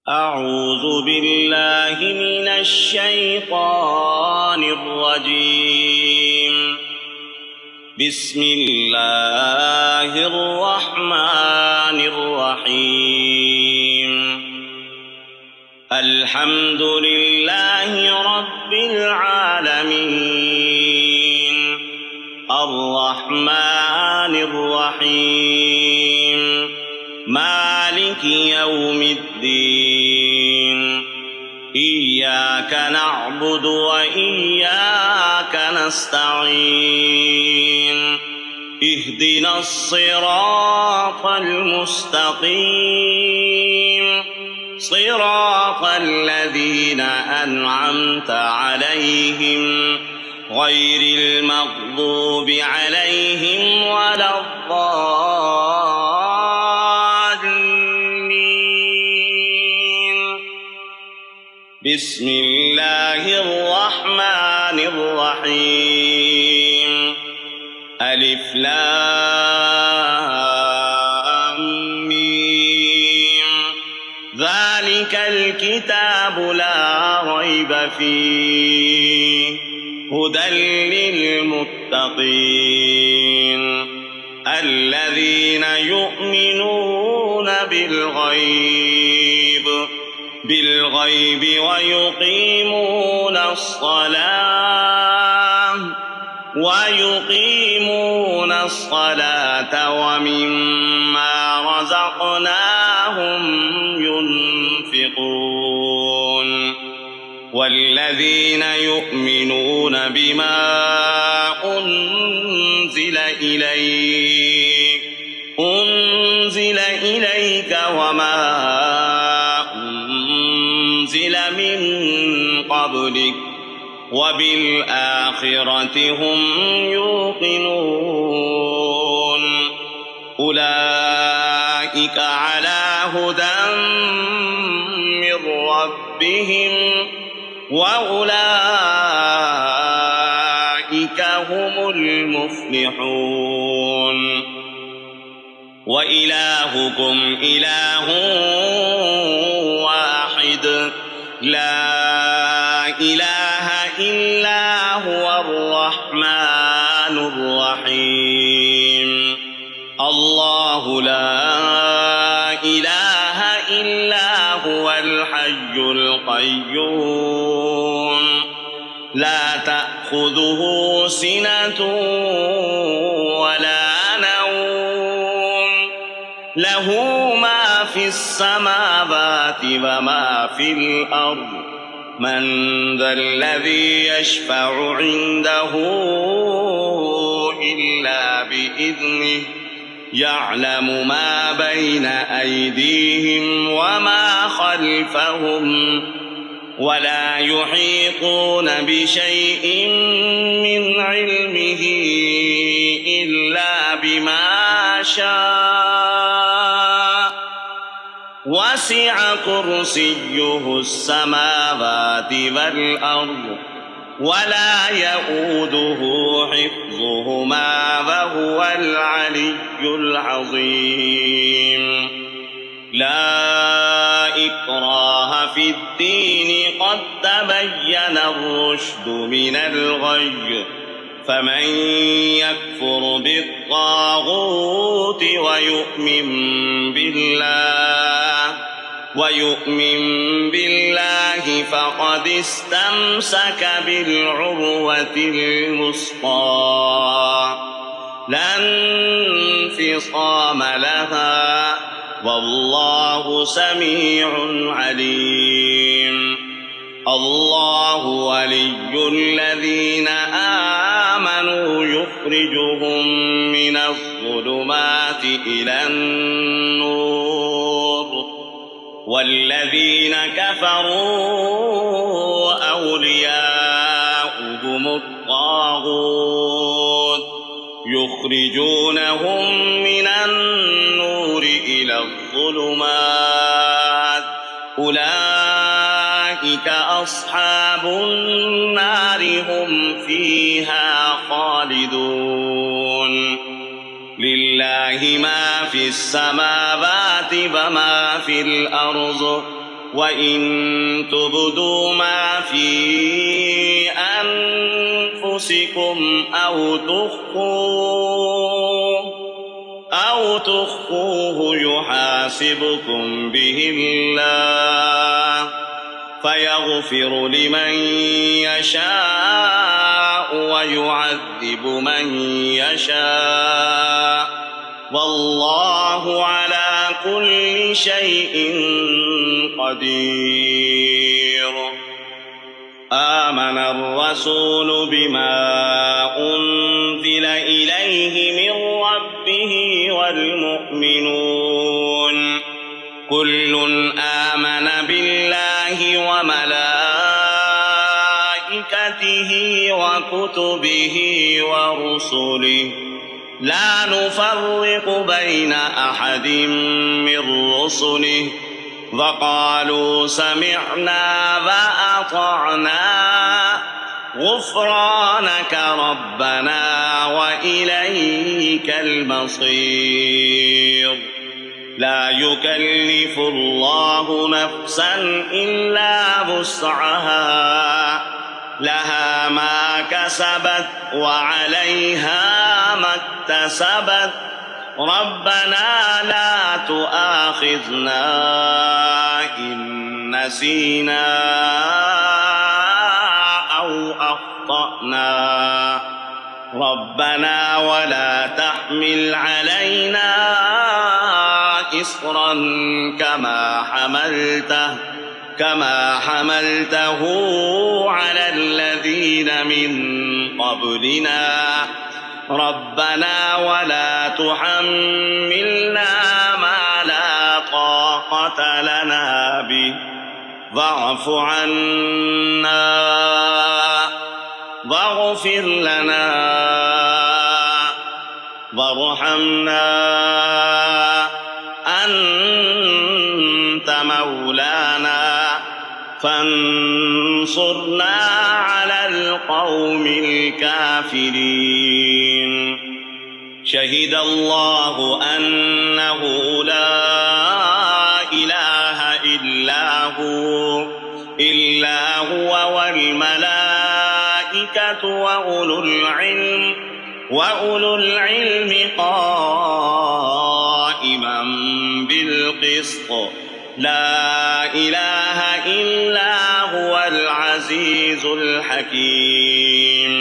أعوذ بالله من الشيطان الرجيم. بسم الله الرحمن الرحيم. الحمد لله رب العالمين الرحمن الرحيم مالك يوم الدين. إياك نعبد وإياك نستعين. اهدنا الصراط المستقيم صراط الذين أنعمت عليهم غير المغضوب عليهم ولا الضالين. بسم الله الرحمن الرحيم. ألف لام ميم. ذلك الكتاب لا ريب فيه هدى للمتقين الذين يؤمنون بالغيب ويقيمون الصلاة ومما رزقناهم ينفقون. والذين يؤمنون بما أنزل إليك وما أنزل من قبلك وبالآخرة هم يوقنون. أولئك على هدى من ربهم وأولئك هم المفلحون. وإلهكم إله واحد لا إله إلا هو الرحمن الرحيم. الله لا إله إلا هو الحي القيوم لا تأخذه سنة ولا نوم له ما في السماوات وما في الأرض. من ذا الذي يشفع عنده إلا بإذنه يعلم ما بين أيديهم وما خلفهم ولا يحيطون بشيء من علمه إلا بما شاء. وسع كرسيه السماوات والأرض ولا يؤوده حفظهما وهو العلي العظيم. لا إكراه في الدين قد تبين الرشد من الغي. فمن يكفر بالطاغوت ويؤمن بالله فقد استمسك بالعروة الوثقى لا انفصام لها والله سميع عليم. الله ولي الذين آمنوا يخرجهم من الظلمات إلى النور. والذين كفروا أولياؤهم الطاغوت يخرجونهم من النور إلى الظلمات. أولئك أصحاب النار هم فيها خالدون. لله ما في السماوات وما في الأرض وإن تبدوا ما في أنفسكم أو تخفوه يحاسبكم به الله فيغفر لمن يشاء ويعذب من يشاء والله على كل شيء قدير. آمن الرسول بما أنزل إليه من ربه والمؤمنون كل آمن بالله وملائكته وكتبه ورسله لا نفرق بين أحد من رسله وقالوا سمعنا وأطعنا غفرانك ربنا وإليك المصير. لا يكلف الله نفسا إلا وسعها لها ما كسبت وعليها ما اكتسبت ربنا لا تؤاخذنا إن نسينا أو أخطأنا ربنا ولا تحمل علينا إصرا كما حملته على الذين من قبلنا ربنا ولا تحملنا ما لا طاقة لنا به واعف عنا واغفر لنا وارحمنا أنت مولانا فانصرنا على القوم الكافرين. شهد الله أنه لا إله إلا هو والملائكة وأولو العلم قائما بالقسط لا إله إلا هو العزيز الحكيم.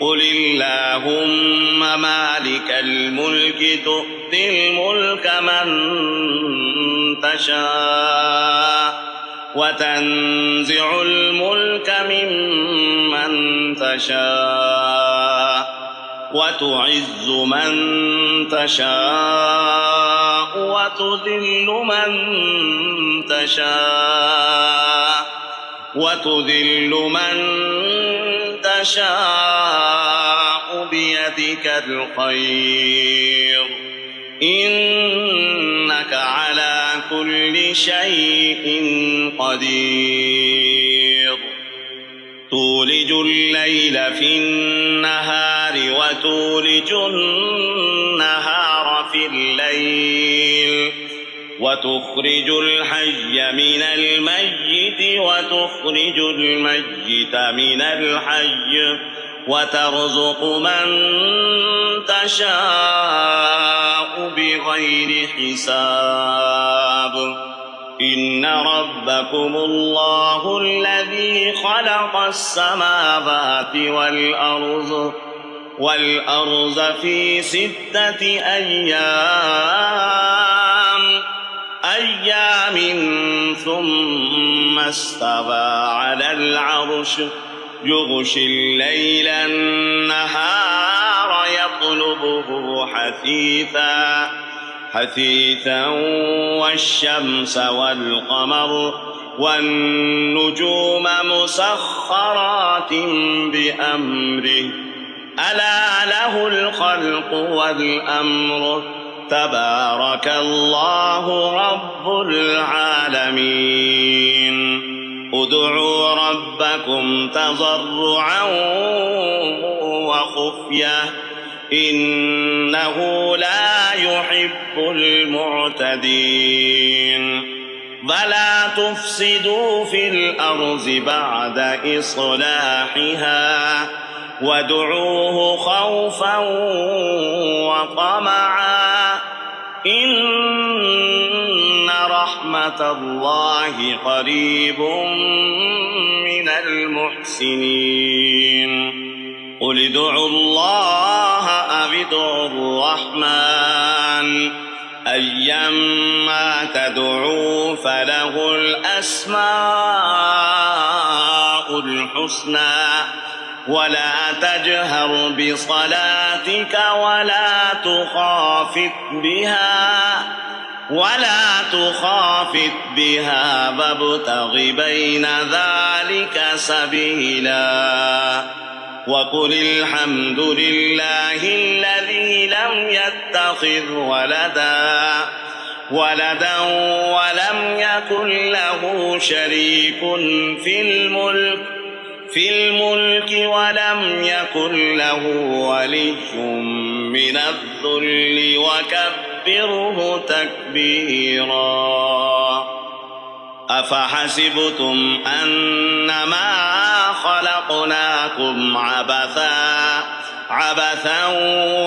قل اللهم مالك الملك تؤتي الملك من تشاء وتنزع الملك ممن تشاء وتعز من تشاء وتذل من تشاء بيدك الخير إنك على كل شيء قدير. تولج الليل في النهار وتولج النهار في الليل وتخرج الحي من الميت وتخرج الميت من الحي وترزق من تشاء بغير حساب. إن ربكم الله الذي خلق السماوات والأرض في 6 أيام ثم استوى على العرش يغشي الليل النهار يطلبه حثيثا والشمس والقمر والنجوم مسخرات بأمره ألا له الخلق والأمر تبارك الله رب العالمين. ادعوا ربكم تضرعا وخفية إنه لا يحب المعتدين. ولا تفسدوا في الأرض بعد إصلاحها وادعوه خوفا وطمعا إن رحمة الله قريب من المحسنين قل ادعوا الله أو ادعوا الرحمن أيما تدعوا فله الأسماء الحسنى ولا تجهر بصلاتك ولا تخافت بها وابتغ بين ذلك سبيلا وقل الحمد لله الذي لم يتخذ ولدا ولم يكن له شريك في الملك ولم يكن له ولي من الذل وكبره تكبيرا أفحسبتم أنما خلقناكم عبثا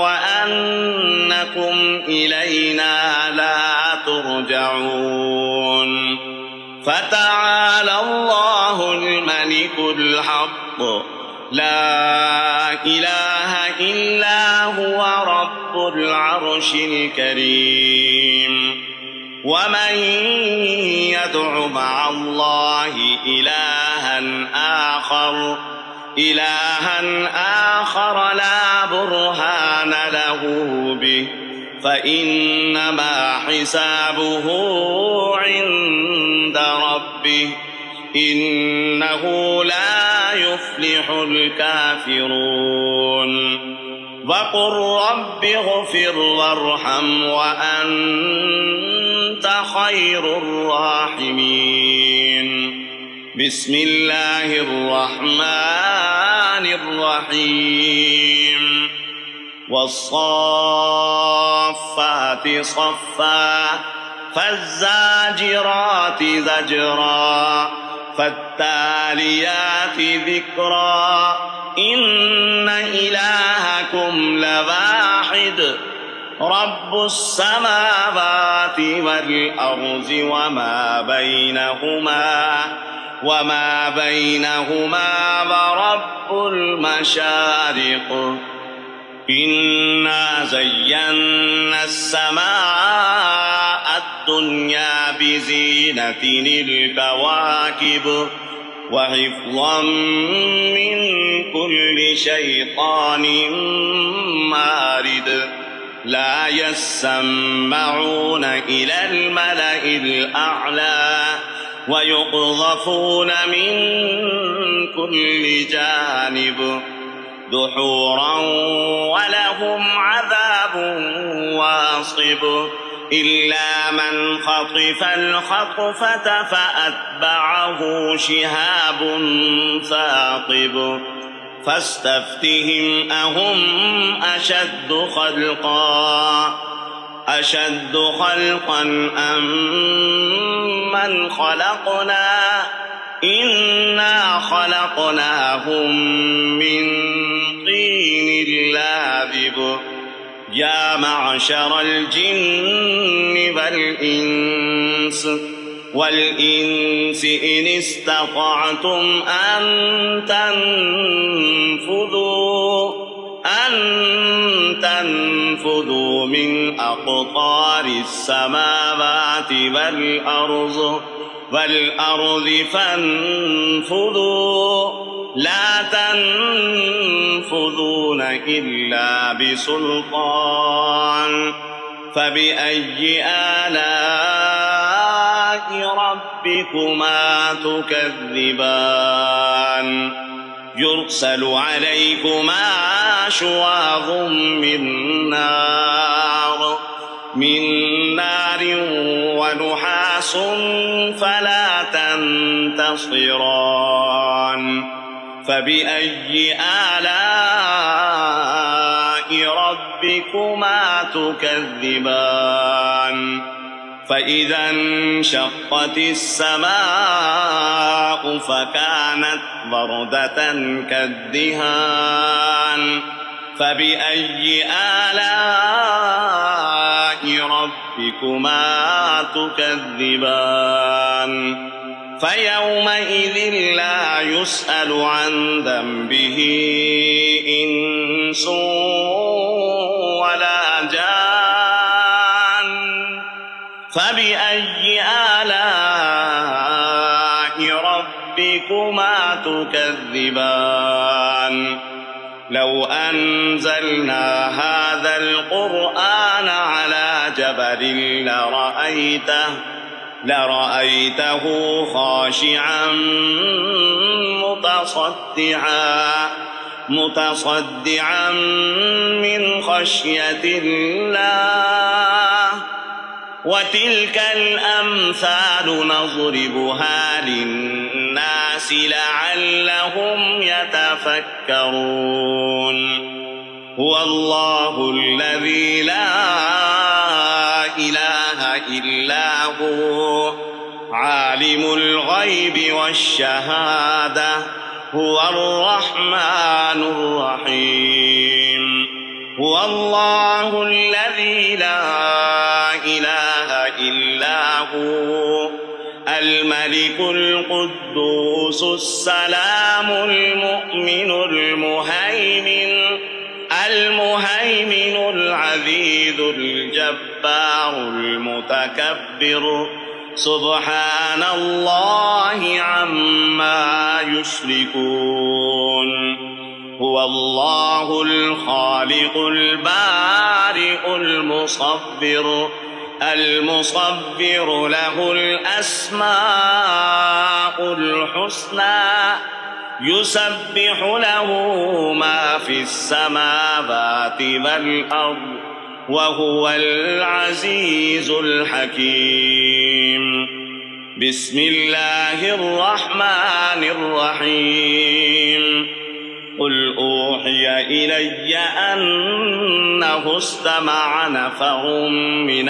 وأنكم إلينا لا ترجعون فتعالى الله الملك الحق لا إله إلا هو رب العرش الكريم ومن يدع مع الله إلها آخر لا برهان له به فإنما حسابه عند ربه إنه لا يفلح الكافرون وقل رب اغفر وارحم وأنت خير الراحمين بسم الله الرحمن الرحيم والصافات صفا فالزاجرات زجرا فالتاليات ذكرا إن إلهكم لواحد رب السماوات والأرض وما بينهما ورب المشارق إنا زينا السماء الدنيا بزينة الكواكب وحفظا من كل شيطان مارد لا يسمعون إلى الملأ الأعلى ويقذفون من كل جانب دحورا ولهم عذاب واصب إلا من خطف الخطفة فأتبعه شهاب ثاقب فاستفتهم أهم أشد خلقا أم من خلقنا إنا خلقناهم من طين لازب يا معشر الجن والإنس إن استطعتم أن تنفذوا من أقطار السماوات والأرض فانفذوا لا تنفذون إلا بسلطان فبأي آلاء ربكما تكذبان يرسل عليكما شواظ من نار ونحاس فلا تنتصران فبأي آلاء ربكما تكذبان فإذا انشقت السماء فكانت وردة كالدهان فبأي آلاء ربكما تكذبان فيومئذ لا يسأل عن ذنبه إنس ولا جان فبأي آلاء ربكما تكذبان لو أنزلنا هذا القرآن على جبل لرأيته خاشعا متصدعا من خشية الله وتلك الأمثال نضربها للناس لعلهم يتفكرون هو الله الذي لا إله إلا هو عالم الغيب والشهادة هو الرحمن الرحيم هو الله الذي لا إله إلا هو الملك القدوس السلام المؤمن المهيمن العزيز الجبار المتكبر سبحان الله عما يشركون هو الله الخالق البارئ المصبر له الأسماء الحسنى يسبح له ما في السماوات والأرض وهو العزيز الحكيم بسم الله الرحمن الرحيم قل أوحي إلي أنه استمع نفر من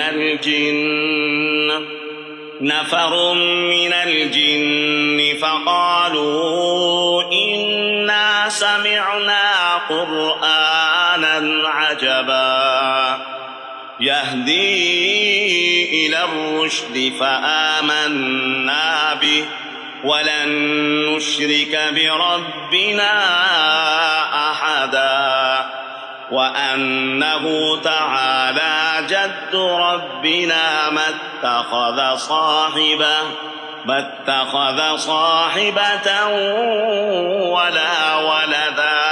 الجن فقالوا إنا سمعنا قرآنا عجبا يهدي إلى الرشد فآمنا به ولن نشرك بربنا أحدا وأنه تعالى جد ربنا ما اتخذ صاحبة ولا ولدا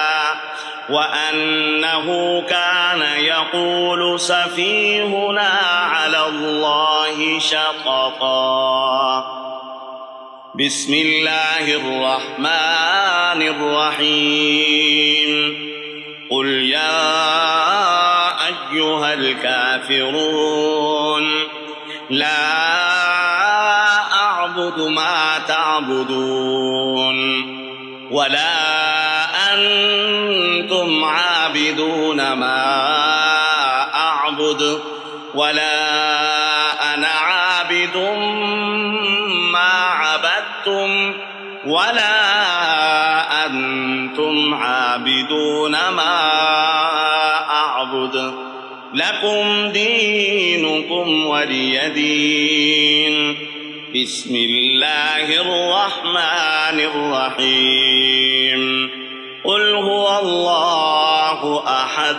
وأنه كان يقول سفيهنا على الله شططا بسم الله الرحمن الرحيم قل يا أيها الكافرون لا أعبد ما تعبدون ولا أنتم عابدون ما أعبد ولا أنا عابد ما عبدتم ولا أنتم عابدون ما أعبد لكم دينكم ولي دين بسم الله الرحمن الرحيم قل هو الله أحد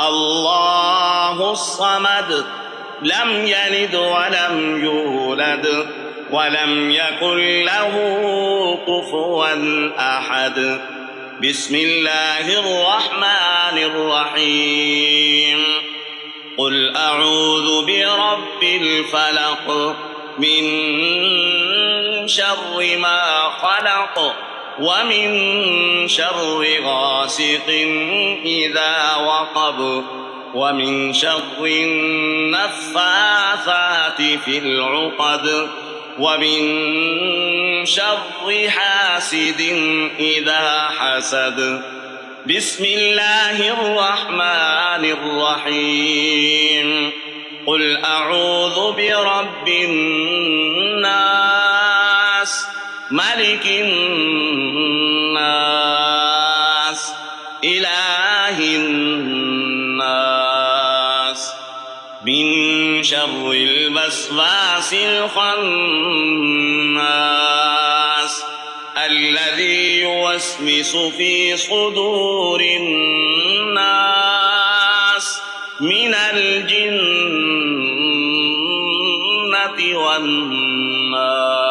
الله الصمد لم يلد ولم يولد ولم يكن له كفوا أحد بسم الله الرحمن الرحيم قل أعوذ برب الفلق من شر ما خلق ومن شر غاسق إذا وقب ومن شر النفاثات في العقد ومن شر حاسد إذا حسد بسم الله الرحمن الرحيم قل أعوذ برب الناس ملك الناس إله الناس من شر الوسواس الخناس الذي يوسوس في صدور الناس من الجنة والناس